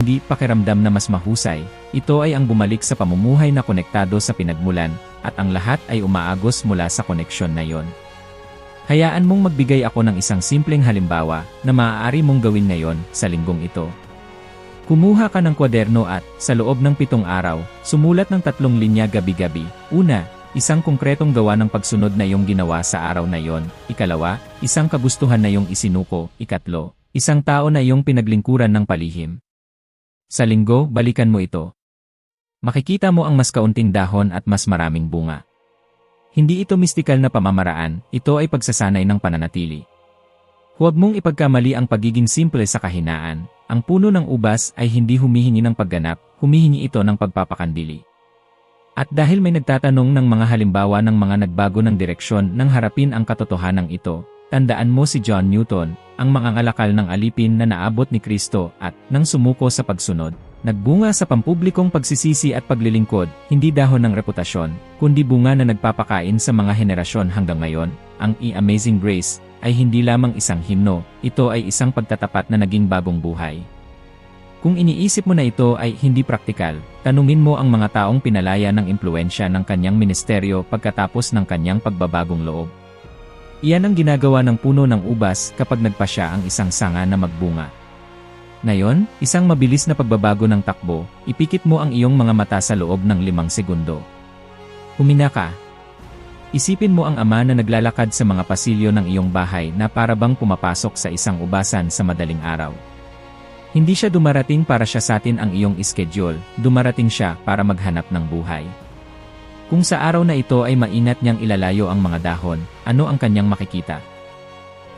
Hindi pakiramdam na mas mahusay, ito ay ang bumalik sa pamumuhay na konektado sa pinagmulan, at ang lahat ay umaagos mula sa koneksyon na yon. Hayaan mong magbigay ako ng isang simpleng halimbawa na maaari mong gawin ngayon sa linggong ito. Kumuha ka ng kwaderno at, sa loob ng 7 araw, sumulat ng 3 linya gabi-gabi. Una, isang konkretong gawa ng pagsunod na iyong ginawa sa araw na iyon. Ikalawa, isang kagustuhan na iyong isinuko. Ikatlo, isang tao na iyong pinaglingkuran ng palihim. Sa linggo, balikan mo ito. Makikita mo ang mas kaunting dahon at mas maraming bunga. Hindi ito mistikal na pamamaraan, ito ay pagsasanay ng pananatili. Huwag mong ipagkamali ang pagiging simple sa kahinaan. Ang puno ng ubas ay hindi humihingi ng pagganap, humihingi ito ng pagpapakandili. At dahil may nagtatanong ng mga halimbawa ng mga nagbago ng direksyon nang harapin ang katotohanan ito, tandaan mo si John Newton, ang mangangalakal ng alipin na naabot ni Kristo at, nang sumuko sa pagsunod, nagbunga sa pampublikong pagsisisi at paglilingkod, hindi dahon ng reputasyon, kundi bunga na nagpapakain sa mga henerasyon hanggang ngayon. Ang Amazing Grace ay hindi lamang isang himno, ito ay isang pagtatapat na naging bagong buhay. Kung iniisip mo na ito ay hindi praktikal, tanungin mo ang mga taong pinalaya ng impluensya ng kanyang ministeryo pagkatapos ng kanyang pagbabagong loob. Iyan ang ginagawa ng puno ng ubas kapag nagpasya ang isang sanga na magbunga. Ngayon, isang mabilis na pagbabago ng takbo, ipikit mo ang iyong mga mata sa loob ng 5 segundo. Humina ka. Isipin mo ang ama na naglalakad sa mga pasilyo ng iyong bahay na para bang pumapasok sa isang ubasan sa madaling araw. Hindi siya dumarating para siya sa atin ang iyong schedule, dumarating siya para maghanap ng buhay. Kung sa araw na ito ay maingat niyang ilalayo ang mga dahon, ano ang kanyang makikita?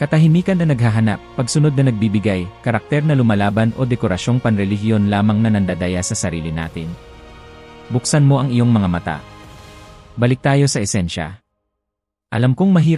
Katahimikan na naghahanap, pagsunod na nagbibigay, karakter na lumalaban o dekorasyong panrelihiyon lamang na nandadaya sa sarili natin. Buksan mo ang iyong mga mata. Balik tayo sa esensya. Alam kong mahirap